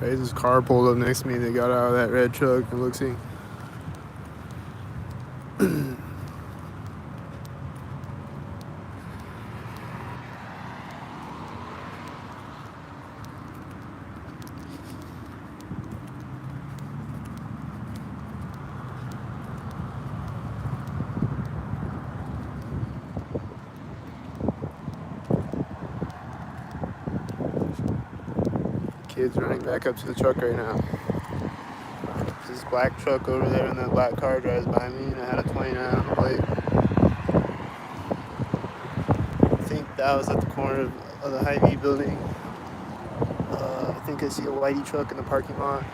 There's this car pulled up next to me. They got out of that red truck and looking. Kids running back up to the truck right now. There's this black truck over there, and that black car drives by me, and I had a 29 on the plate. I think that was at the corner of the Hy-Vee building. I think I see a whitey truck in the parking lot.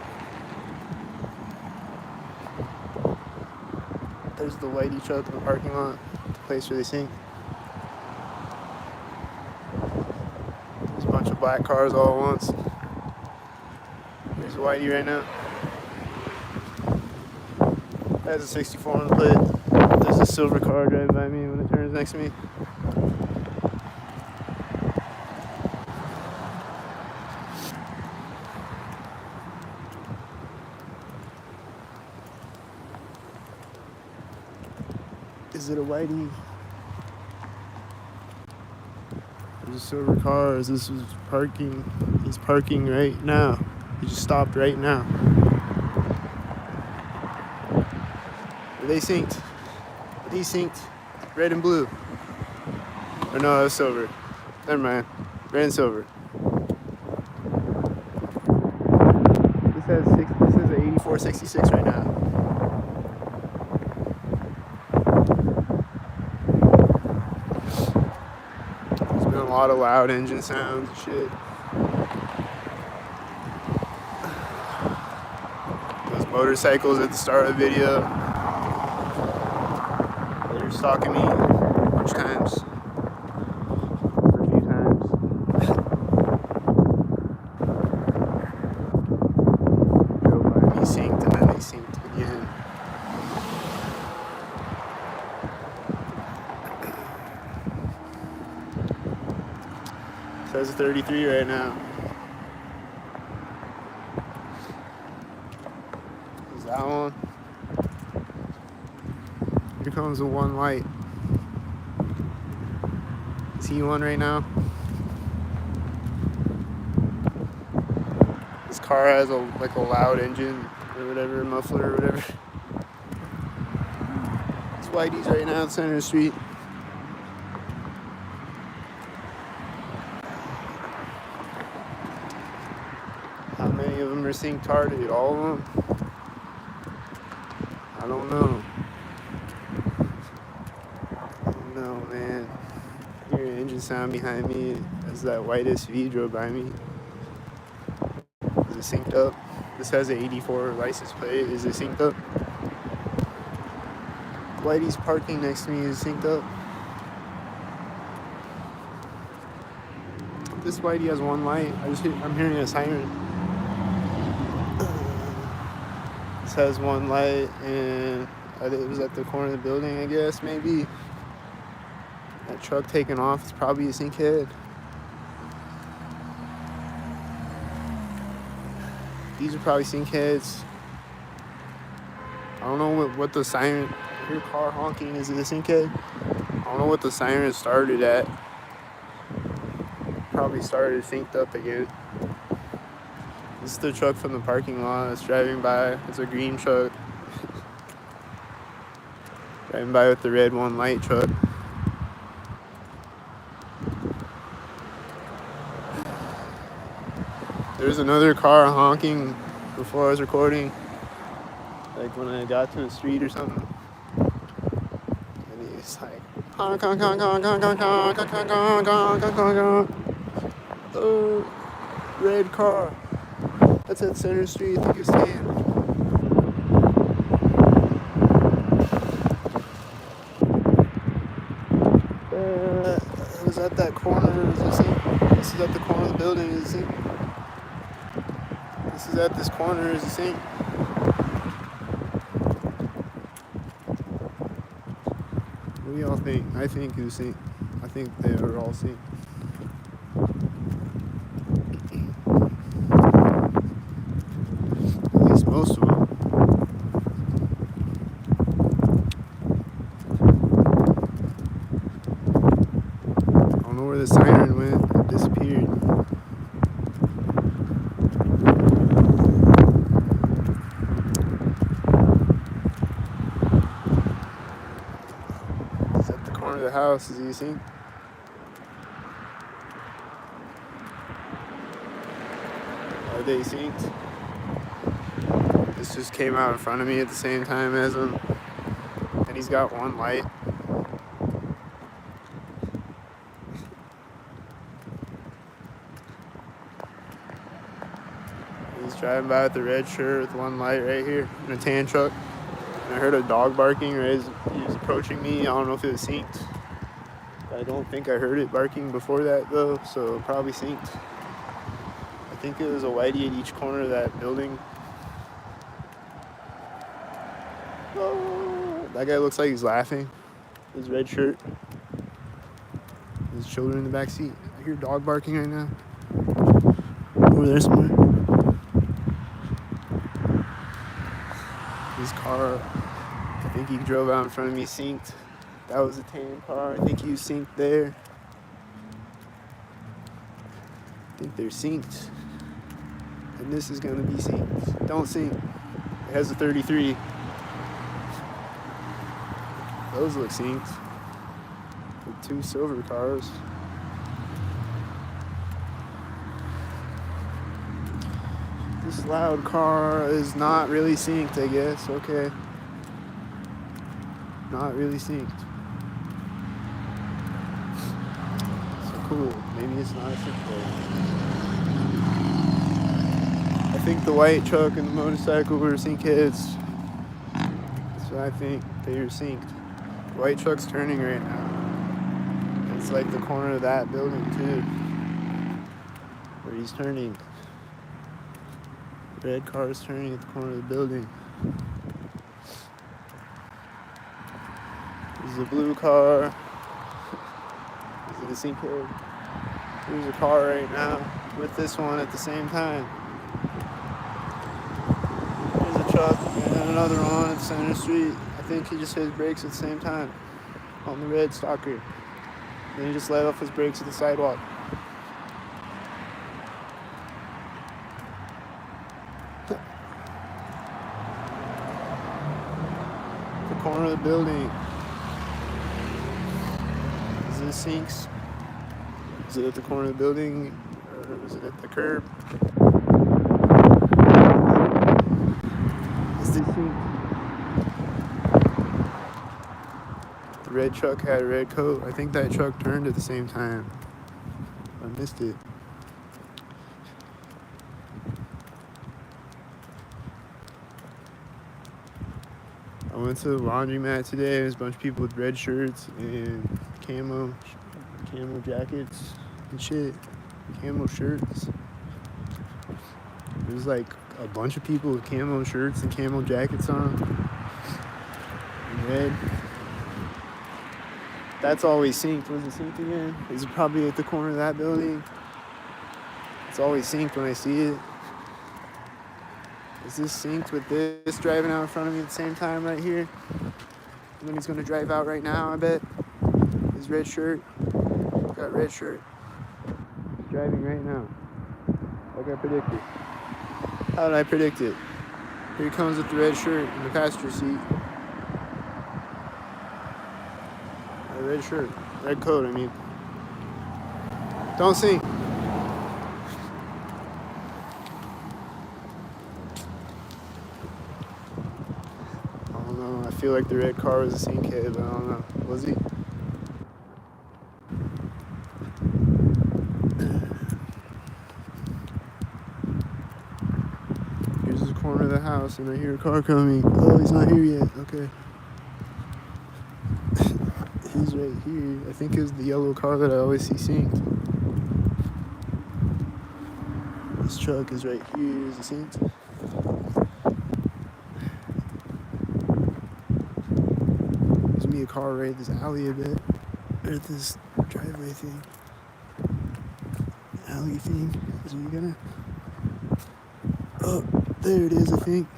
There's the whitey truck in the parking lot, the place where they sink. There's a bunch of black cars all at once. There's whitey right now. Has a 64 on the plate. There's a silver car driving by me when it turns next to me. Is it a whitey? There's a silver car. This is parking. He's parking right now. He just stopped right now. They synced. He synced. Red and blue. Or no, that was silver. Never mind. Red and silver. This has an 8466 right now. There's been a lot of loud engine sounds and shit. Those motorcycles at the start of the video. They're stalking me a bunch of times. For a few times. He synced and then they synced again. Says 33 right now. Is that one? Here comes the one light. Is he one right now? This car has a loud engine or whatever, muffler or whatever. It's whitey's right now at Center Street. How many of them are synced retarded? All of them? I don't know. No, man. I hear an engine sound behind me as that white SUV drove by me. Is it synced up? This has an 84 license plate. Is it synced up? Whitey's parking next to me. Is synced up? This whitey has one light. I'm hearing a siren. This has one light, and it was at the corner of the building, I guess, maybe. That truck taking off is probably a sink head. These are probably sink heads. I don't know what the siren. I hear car honking. Is it a sink head? I don't know what the siren started at. Probably started synced up again. This is the truck from the parking lot that's driving by. It's a green truck. Driving by with the red one light truck. There's another car honking before I was recording. Like when I got to the street or something. And he's like, honk, honk, honk, honk, honk, honk, honk, honk, honk, honk, honk, honk, honk. Oh, red car. That's at Center Street. I think you're seeing. It was at that corner. This is at the corner of the building. Is it? This is at this corner. Is it sink? What do y'all think? I think it was sink. I think they were all sink. Most of them. I don't know where the siren went. It disappeared. It's at the corner of the house, as you see. Are they synced? This just came out in front of me at the same time as him. And he's got one light. He's driving by with the red shirt with one light right here in a tan truck. And I heard a dog barking right as he was approaching me. I don't know if it was synced. I don't think I heard it barking before that though, so probably synced. I think it was a whitey at each corner of that building. Oh, that guy looks like he's laughing. His red shirt. His children in the back seat. I hear a dog barking right now. Over there somewhere. His car, I think he drove out in front of me synced. That was a tan car. I think he was synced there. I think they're synced. And this is gonna be synced. Don't sync. It has a 33. Those look synced. The two silver cars. This loud car is not really synced, I guess. Okay. Not really synced. So cool. Maybe it's not a sync though. I think the white truck and the motorcycle were sync heads. That's what I think. They were synced. The white truck's turning right now. It's like the corner of that building too. Where he's turning. The red car is turning at the corner of the building. This is a blue car. Is it a sync head? There's a car right now with this one at the same time. There's a truck and another one at Center Street. I think he just hit his brakes at the same time on the red stalker. Then he just let off his brakes at the sidewalk. The corner of the building. Is this syncs? Is it at the corner of the building or is it at the curb? Is this synced? The red truck had a red coat. I think that truck turned at the same time. I missed it. I went to the laundromat today. There's a bunch of people with red shirts and camo jackets and shit. Camo shirts. There's like a bunch of people with camo shirts and camo jackets on. And red. That's always synced. Was it synced again? Is it probably at the corner of that building? It's always synced when I see it. Is this synced with this driving out in front of me at the same time right here? And then he's gonna drive out right now, I bet. His red shirt. Got red shirt. He's driving right now. Like I predicted. How did I predict it? Here he comes with the red shirt in the passenger seat. A red shirt. Red coat, I mean. Don't sync. I feel like the red car was a sync head, but I don't know. Was he? Here's the corner of the house, and I hear a car coming. Oh, he's not here yet. Okay. He's right here. I think it's the yellow car that I always see synced. This truck is right here. Is it synced? A car right this alley a bit, or this driveway thing, alley thing. Is he gonna? Oh, There it is, I think.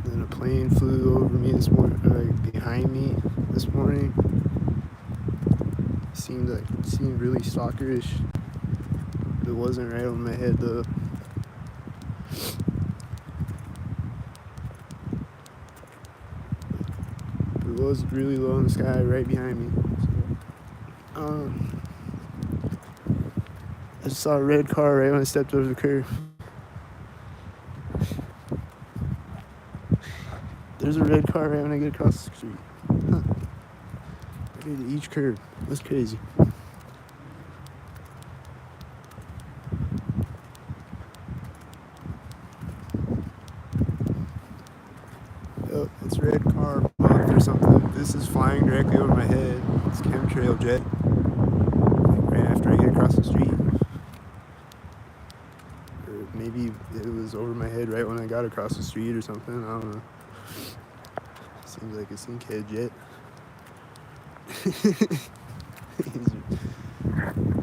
Then a plane flew over me this morning, behind me this morning. Seemed really stalkerish. It wasn't right on my head though. It was really low in the sky right behind me. So, I just saw a red car right when I stepped over the curb. There's a red car right when I get across the street. Huh. Right into each curb. That's crazy. Oh, it's a red car bumped or something. This is flying directly over my head. It's a chemtrail jet. Right after I get across the street. Or maybe it was over my head right when I got across the street or something. I don't know. Seems like a sinkhead jet.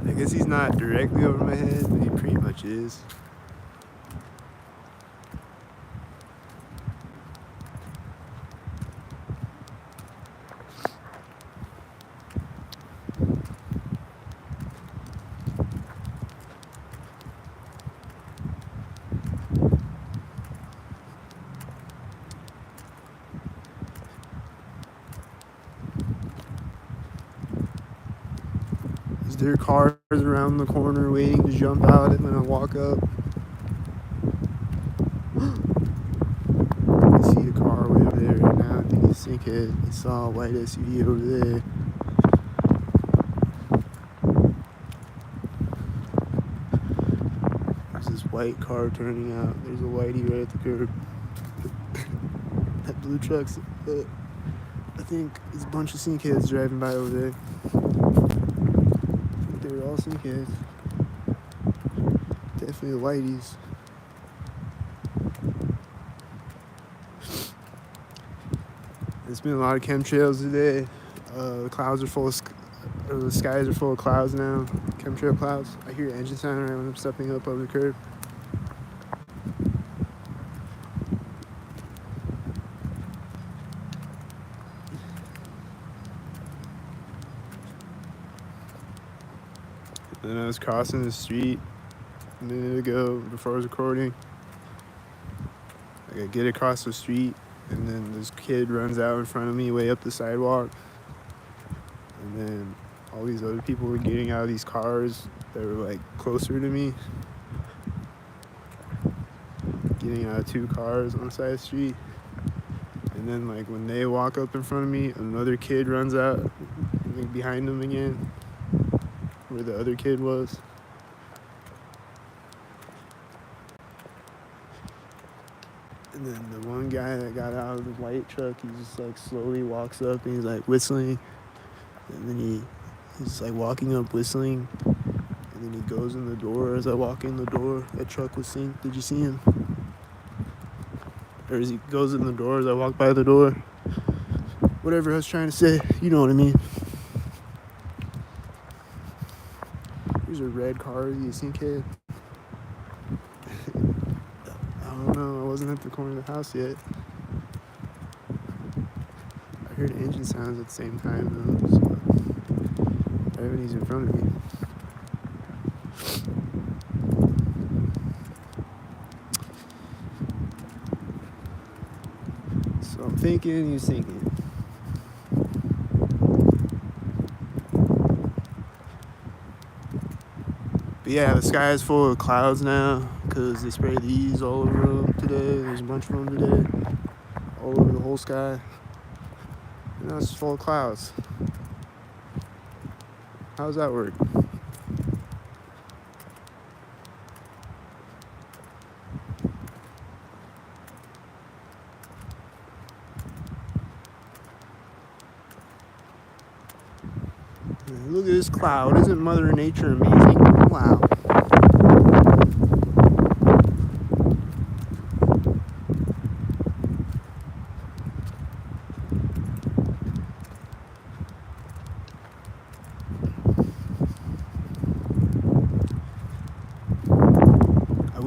I guess he's not directly over my head, but he pretty much is. There are cars around the corner waiting to jump out when I walk up. I see a car way over there right now. I think it's sinkhead. I saw a white SUV over there. There's this white car turning out. There's a whitey right at the curb. That blue truck's, I think it's a bunch of sinkheads driving by over there. They're all sinkheads. Definitely the whiteys. There's been a lot of chemtrails today. The clouds are full of, the skies are full of clouds now. Chemtrail clouds. I hear engine sound right when I'm stepping up over the curb. Then I was crossing the street a minute ago before I was recording. Like I get across the street and then this kid runs out in front of me way up the sidewalk. And then all these other people were getting out of these cars that were like closer to me. Getting out of two cars on the side of the street. And then like when they walk up in front of me, another kid runs out like behind them again. Where the other kid was. And then the one guy that got out of the white truck, he just like slowly walks up and he's like whistling. And then he's like walking up whistling. And then he goes in the door. As I walk in the door, that truck was synced. Did you see him? Or as he goes in the door as I walk by the door. Whatever I was trying to say, you know what I mean. There's a red car, you sinkhead. I don't know, I wasn't at the corner of the house yet. I heard engine sounds at the same time though, so right when he's in front of me. So I'm thinking, he's thinking. But yeah, the sky is full of clouds now because they sprayed these all over them today. There's a bunch of them today, all over the whole sky. And now it's full of clouds. How does that work? Look at this cloud. Isn't Mother Nature amazing? Wow.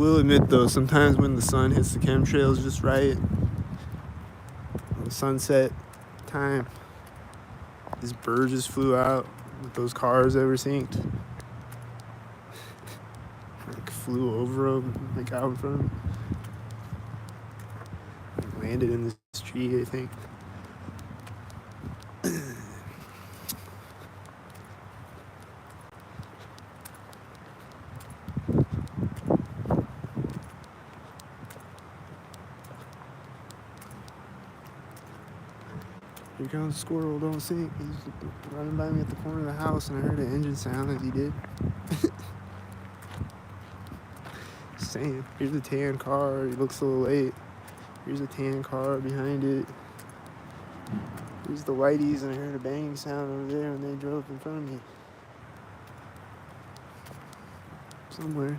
will admit though, sometimes when the sun hits the chemtrails just right, on sunset time, this bird just flew out with those cars that were synced. Like flew over them, like out in front of them. Like, landed in this tree, I think. Here comes the squirrel, don't sink. He's running by me at the corner of the house, and I heard an engine sound as he did. Saying, here's a tan car. He looks a little late. Here's a tan car behind it. Here's the whiteys, and I heard a banging sound over there when they drove in front of me. Somewhere.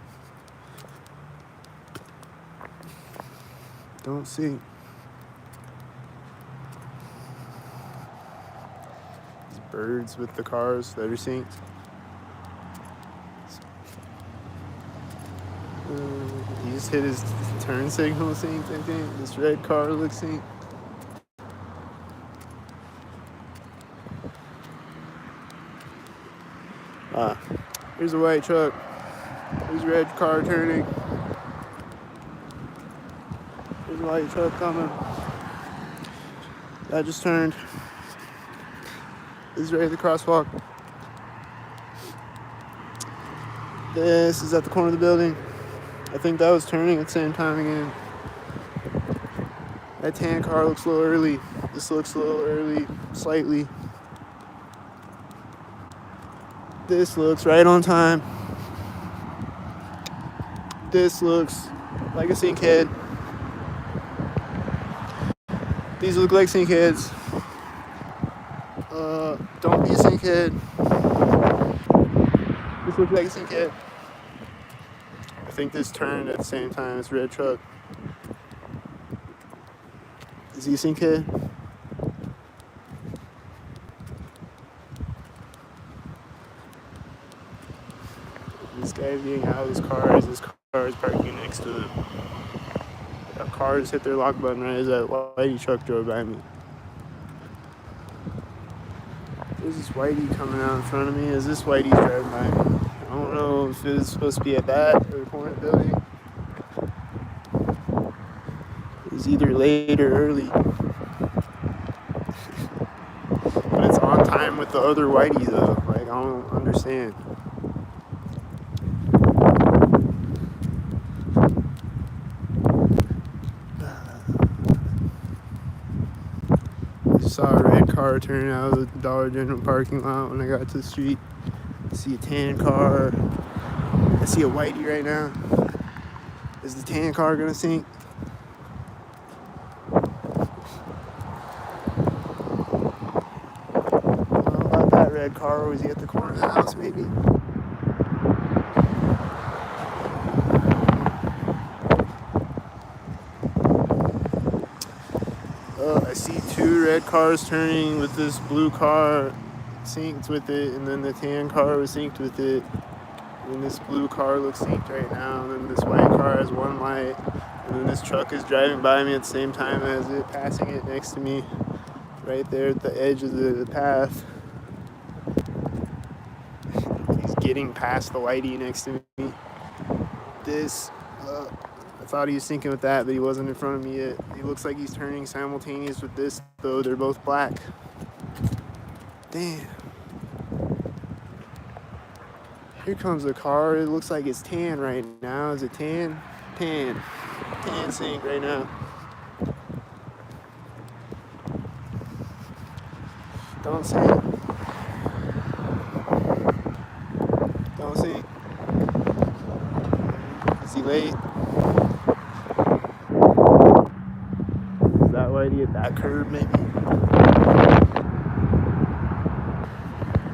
Don't sink. These birds with the cars that are synced. He just hit his turn signal synced, I think. This red car looks synced. Here's a white truck. There's a red car turning. There's a white truck coming. That just turned. This is right at the crosswalk. This is at the corner of the building. I think that was turning at the same time again. That tan car looks a little early. This looks a little early, slightly. This looks right on time. This looks like a sync head. These look like sync heads. Don't be a sync head. This looks like a sync head. I think this turned at the same time as red truck. Is he a sync head? This guy's getting out of his car as his car is parking next to him. That car just hit their lock button right as that whitey truck drove by me. There's this whitey coming out in front of me as this whitey's driving by me. I don't know if it's supposed to be at that or the corner building. It's either late or early. But it's on time with the other whitey though. Like, I don't understand. I saw a red car turn out of the Dollar General parking lot when I got to the street. I see a tan car. I see a whitey right now. Is the tan car gonna sink? I don't know about that red car. Was he at the corner of the house maybe? I see two red cars turning with this blue car synced with it, and then the tan car was synced with it. And this blue car looks synced right now, and then this white car has one light, and then this truck is driving by me at the same time as it, passing it next to me, right there at the edge of the path. He's getting past the whitey next to me. This, I thought he was syncing with that, but he wasn't in front of me yet. He looks like he's turning simultaneous with this, though they're both black. Damn. Here comes a car. It looks like it's tan right now. Is it tan? Tan. Tan sync right now. Don't sync. Don't sync. Is he late? Is that whitey at that curb maybe?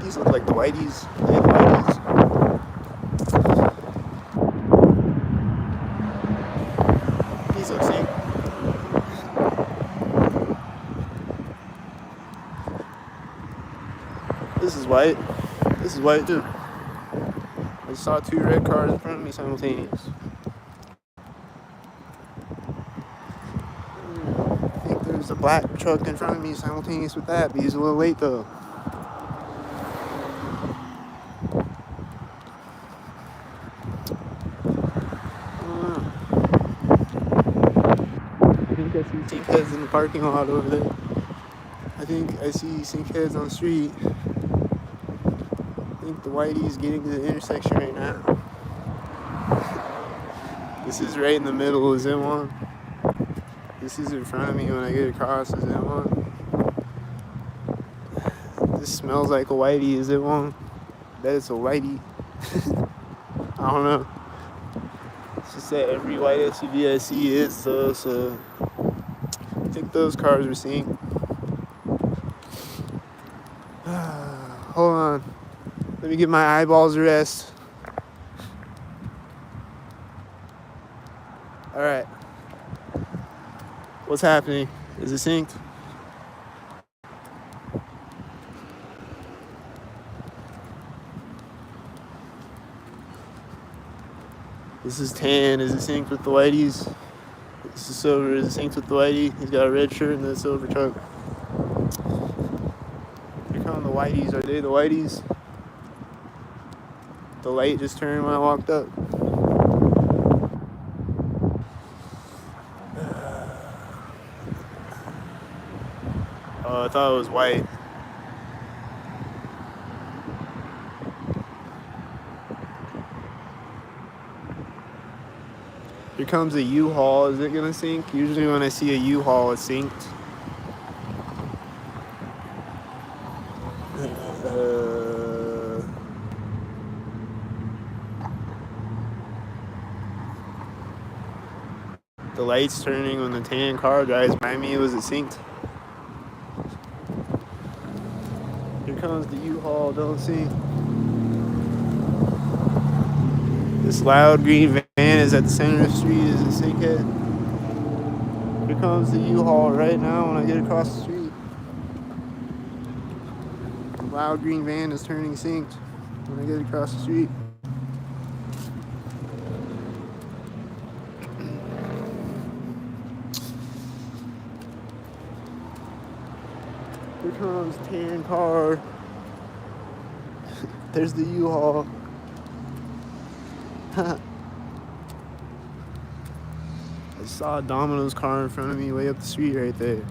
These look like the whiteys. Like whiteys. These look synced. This is white. This is white too. I saw two red cars in front of me simultaneous. black truck in front of me simultaneous with that, but he's a little late though. I think I see sink heads in the parking lot over there. I think I see sink heads on the street. I think the Whitey's getting to the intersection right now. This is right in the middle, is M1. This is in front of me when I get across, is M1. This smells like a Whitey, is M1. Bet it's a Whitey. I don't know. It's just that every white SUV I see is, so I think those cars were synced. Hold on. Let me get my eyeballs a rest. Alright. What's happening? Is it synced? This is tan. Is it synced with the Whiteys? This is silver. Is it synced with the Whitey? He's got a red shirt and a silver truck. Here come the Whiteys. Are they the Whiteys? The light just turned when I walked up. Oh, I thought it was white. Here comes a U-Haul. Is it gonna sync? Usually when I see a U-Haul, it's synced. The light's turning when the tan car drives by me. Was it synced? Here comes the U-Haul. Don't see. This loud green van is at the center of the street. Is it sync head? Here comes the U-Haul right now when I get across the street. The loud green van is turning synced when I get across the street. Here comes tan car. There's the U-Haul. I saw a Domino's car in front of me way up the street right there.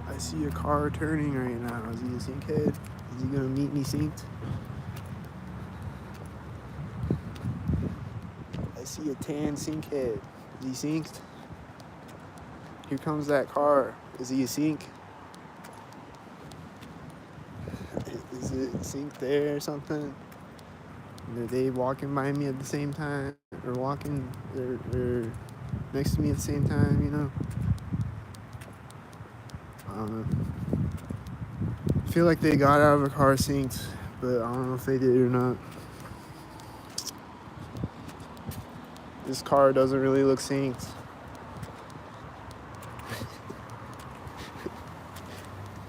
I see a car turning right now. Is he a sync head? Is he gonna meet me synced? I see a tan sync head. Is he synced? Here comes that car. Is he a sync? Is it synced there or something? Are they walking by me at the same time? Or walking or next to me at the same time, you know? I don't know. I feel like they got out of a car synced, but I don't know if they did or not. This car doesn't really look synced.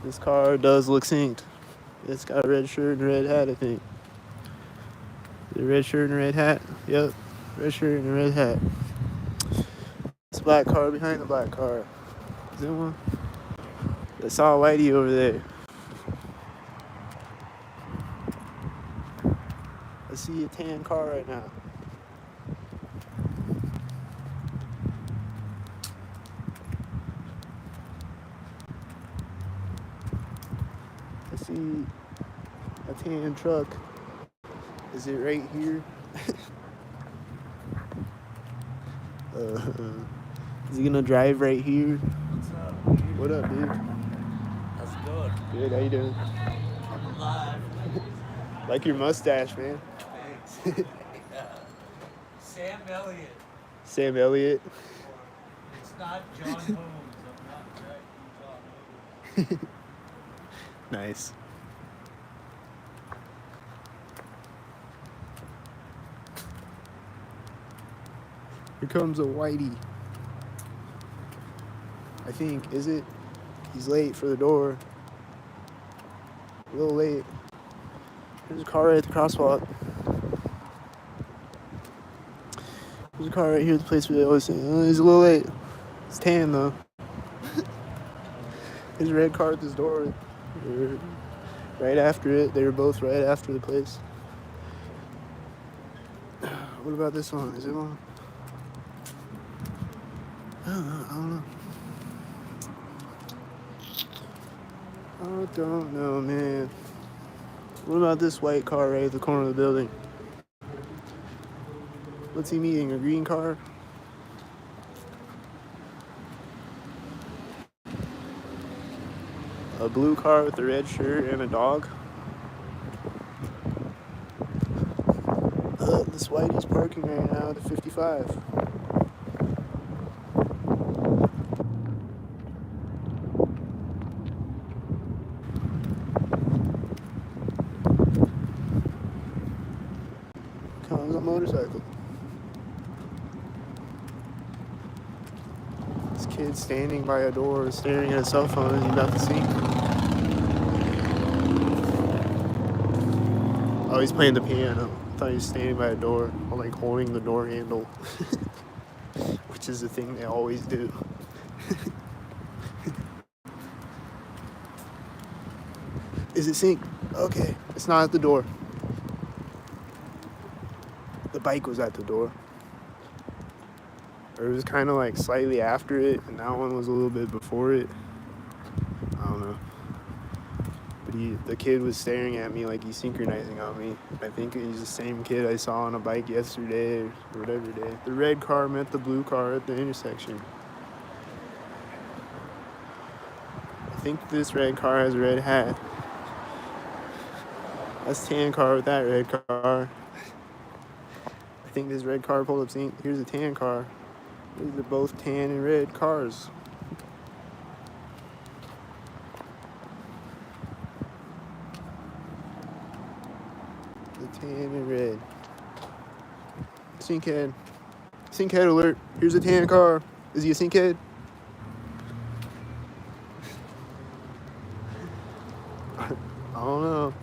This car does look synced. It's got a red shirt and a red hat, I think. The red shirt and a red hat? Yep. Red shirt and a red hat. It's a black car behind the black car. Is there one? I saw a Whitey over there. I see a tan car right now. I see a tan truck. Is it right here? Is he gonna drive right here? What's up, dude? What up, dude? How's it going? Good, how you doing? I'm alive. Like your mustache, man. Thanks. Sam Elliott. Sam Elliott. It's not John Holmes. I'm not tracking John Holmes. Nice. Here comes a Whitey. I think, is it? He's late for the door. A little late. There's a car right at the crosswalk. There's a car right here, the place where they always say, oh, he's a little late. It's tan though. There's a red car at this door. Right after it. They were both right after the place. What about this one? Is it one? I don't know. I don't know, man. What about this white car right at the corner of the building? What's he meeting? A green car? A blue car with a red shirt and a dog? This whitey's parking right now at the 55. Comes a motorcycle. This kid standing by a door staring at a cell phone as he's about to sink. Oh, he's playing the piano. I thought he was standing by a door, or like holding the door handle, which is the thing they always do. Is it synced? Okay, it's not at the door. The bike was at the door. Or it was kind of like slightly after it, and that one was a little bit before it. I don't know. But the kid was staring at me like he's synchronizing on me. I think he's the same kid I saw on a bike yesterday or whatever day. The red car met the blue car at the intersection. I think this red car has a red hat. That's tan car with that red car. I think this red car pulled up sync. Here's a tan car. These are both tan and red cars. The tan and red. Synchead. Synchead alert. Here's a tan car. Is he a synchead? I don't know.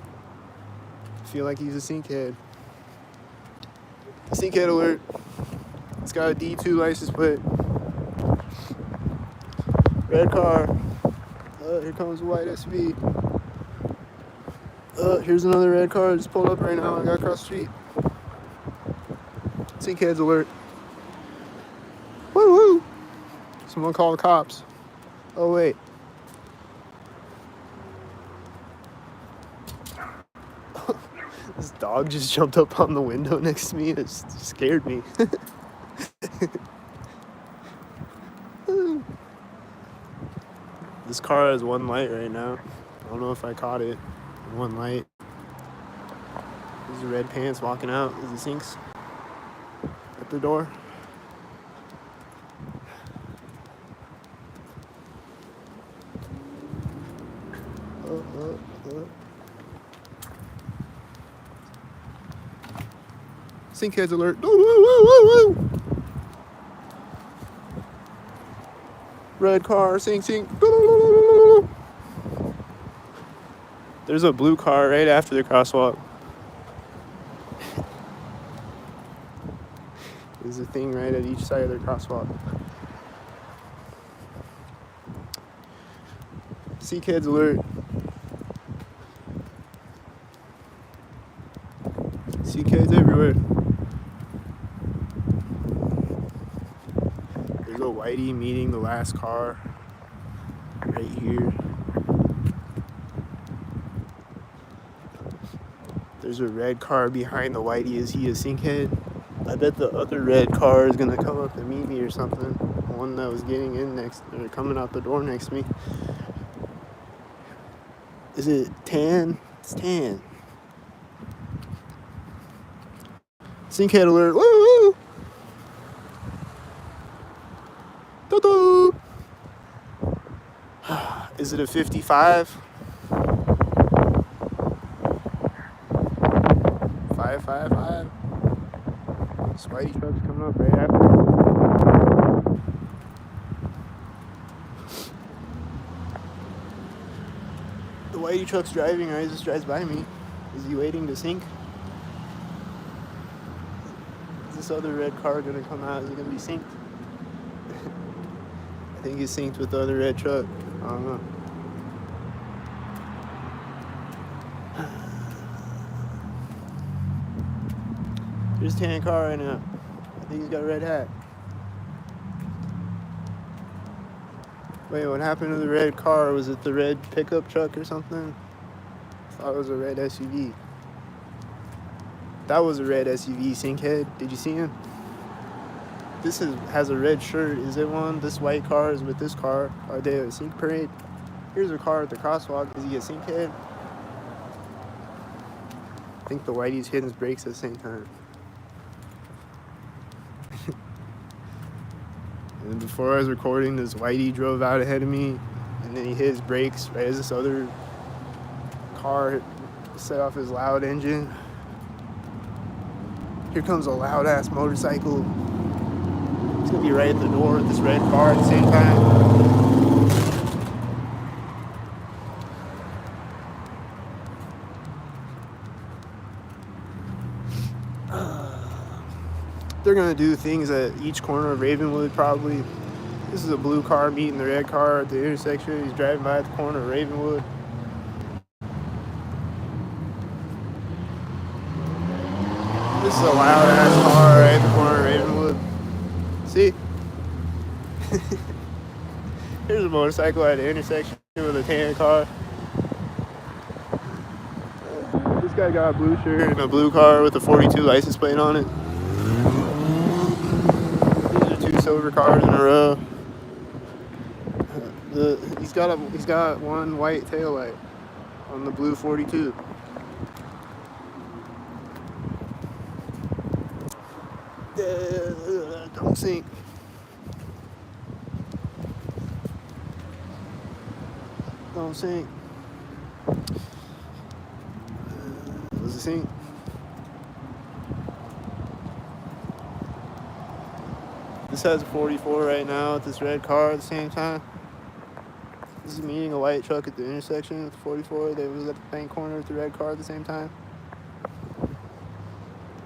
I feel like he's a synchead. Synchead alert. It's got a D2 license plate. Red car. Here comes a white SV. Here's another red car. Just pulled up right now. I got across the street. Syncheads alert. Woo woo. Someone call the cops. Oh wait. This dog just jumped up on the window next to me. It scared me. This car has one light right now. I don't know if I caught it. One light. There's the red pants walking out. Is the sinks at the door. Syncheads alert. Woo, woo, woo, woo, woo. Red car, sink. There's a blue car right after the crosswalk. There's a thing right at each side of the crosswalk. Syncheads alert. Syncheads everywhere. There's a whitey meeting the last car right here. There's a red car behind the whitey. Is he a synchead? I bet the other red car is gonna come up and meet me or something. The one that was getting in next, or coming out the door next to me. Is it tan? It's tan. Synchead alert. Woo! Doo-doo. Is it a 55? 555. Spidey truck's coming up right after. The whitey truck's driving, or he just drives by me. Is he waiting to sink? Is this other red car gonna come out? Is it gonna be synced? I think it's synced with the other red truck. I don't know. There's a tan car right now. I think he's got a red hat. Wait, what happened to the red car? Was it the red pickup truck or something? I thought it was a red SUV. That was a red SUV, Sinkhead. Did you see him? This has a red shirt. Is it one? This white car is with this car. Are they a sync parade? Here's a car at the crosswalk. Is he a Sinkhead? I think the whitey's hitting his brakes at the same time. And before I was recording, this whitey drove out ahead of me, and then he hit his brakes right as this other car set off his loud engine. Here comes a loud ass motorcycle. It's gonna be right at the door with this red car at the same time. They're gonna do things at each corner of Ravenwood probably. This is a blue car meeting the red car at the intersection. He's driving by at the corner of Ravenwood. This is a loud ass car right at the corner of Ravenwood. See? Here's a motorcycle at the intersection with a tan car. This guy got a blue shirt and a blue car with a 42 license plate on it. These are two silver cars in a row. He's got one white taillight on the blue 42. Don't sink. Don't sink. Does it sink? This has a 44 right now with this red car at the same time. This is meeting a white truck at the intersection with the 44. They was at the bank corner with the red car at the same time.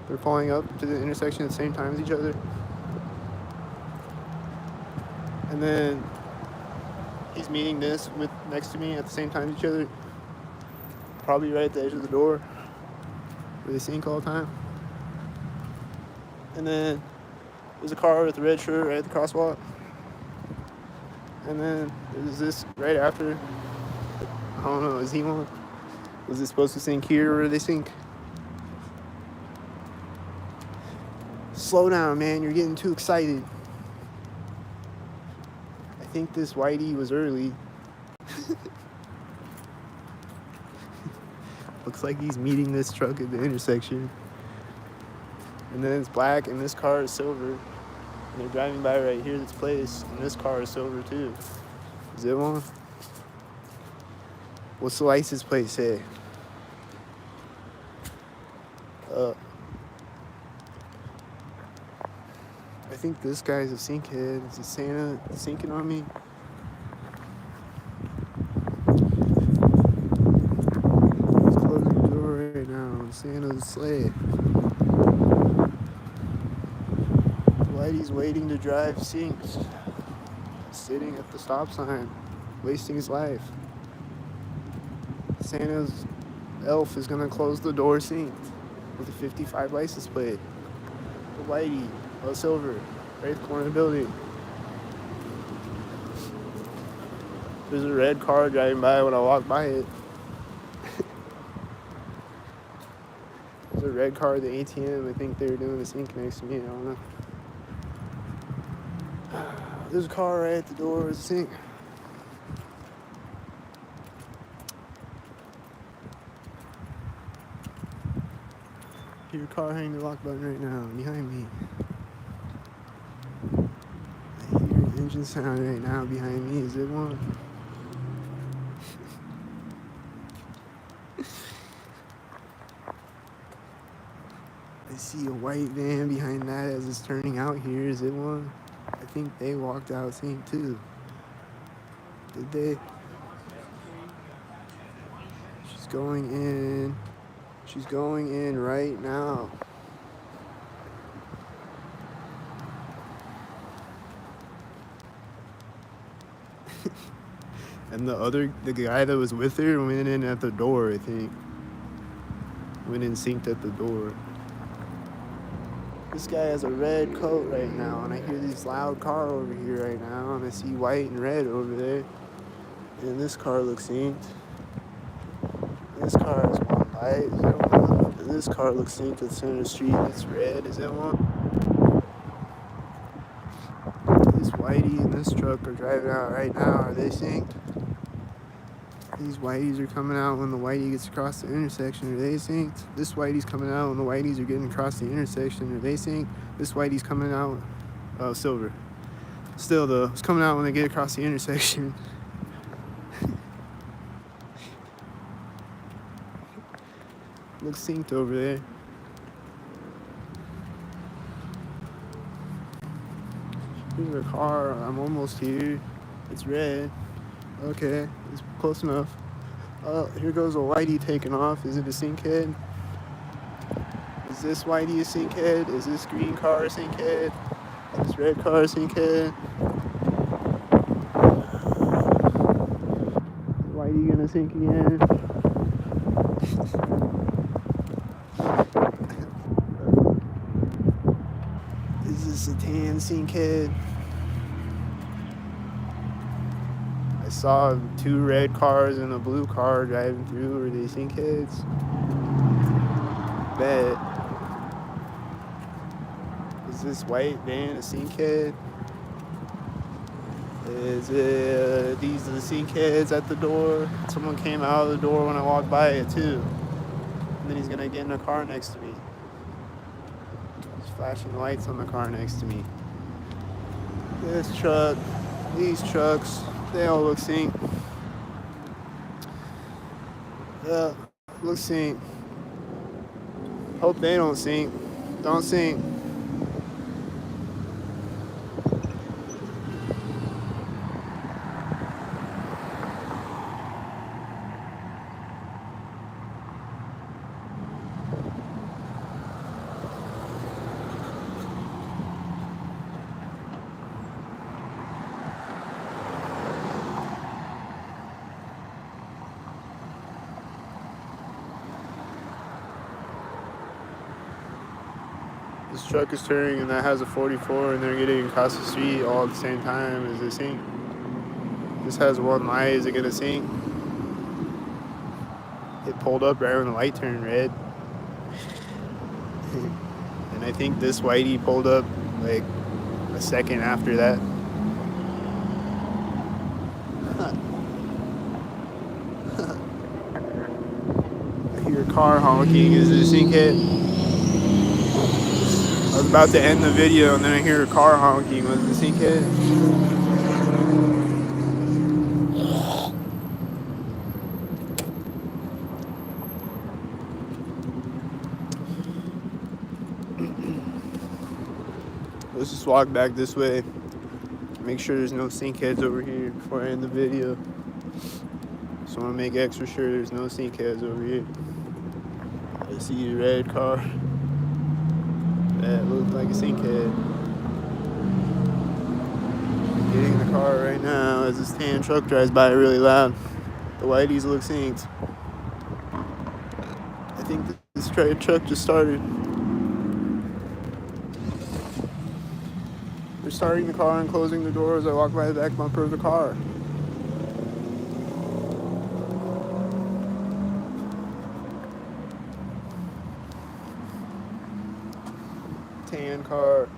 They're pulling up to the intersection at the same time as each other. And then he's meeting this with next to me at the same time as each other. Probably right at the edge of the door where they sync all the time. And then there's a car with a red shirt right at the crosswalk. And then there's this right after. I don't know, is he one? Was it supposed to sync here or they sync? Slow down, man. You're getting too excited. I think this whitey was early. Looks like he's meeting this truck at the intersection. And then it's black and this car is silver. And they're driving by right here, this place, and this car is silver too. Is it one? What's the license plate say? I think this guy's a sinkhead. Is it Santa sinking on me? He's closing the door right now on Santa's sleigh. Whitey's waiting to drive sinks. Sitting at the stop sign, wasting his life. Santa's elf is gonna close the door synced with a 55 license plate. The Whitey, a silver, right at the corner of the building. There's a red car driving by when I walk by it. There's a red car at the ATM. I think they were doing a sync next to me. I don't know. There's a car right at the door with a sink. Hear your car hitting the lock button right now, behind me. I hear an engine sound right now behind me. Is it one? I see a white van behind that as it's turning out here. Is it one? I think they walked out sync too. Did they? She's going in. She's going in right now. And the guy that was with her went in at the door, I think. Went in synced at the door. This guy has a red coat right now, and I hear this loud car over here right now, and I see white and red over there. And this car looks synced. This car is one light, is that one? And this car looks synced at the center of the street, it's red, is that one? This whitey and this truck are driving out right now, are they synced? These whiteys are coming out when the whitey gets across the intersection, are they synced? This whitey's coming out when the whiteys are getting across the intersection, are they synced? This whitey's coming out, silver. Still though, it's coming out when they get across the intersection. Looks synced over there. Here's a car, I'm almost here. It's red. Okay, it's close enough. Oh, here goes a whitey taking off. Is it a synkhead? Is this whitey a synkhead? Is this green car a synkhead? Is this red car a synkhead? Whitey gonna sink again? Is this a tan synkhead? I saw 2 red cars and a blue car driving through. Are they synkheads? Bet. Is this white van a synkhead? Is it these are the synkheads at the door? Someone came out of the door when I walked by it too. And then he's gonna get in a car next to me. There's flashing lights on the car next to me. This truck, these trucks, they all look synced. Yeah, look synced. Hope they don't sync. Don't sync. This truck is turning and that has a 44 and they're getting across the street all at the same time. Is it sync? This has one light. Is it gonna sync? It pulled up right when the light turned red. And I think this whitey pulled up like a second after that. I hear a car honking. Is it a sync hit? I was about to end the video and then I hear a car honking. Was it a sync hit? Let's just walk back this way. Make sure there's no sink heads over here before I end the video. Just want to make extra sure there's no sink heads over here. I see a red car. That looks like a sink head. Getting in the car right now as this tan truck drives by really loud. The whiteys look synced. I think this truck just started. They're starting the car and closing the door as I walk by the back bumper of the car. Tan car.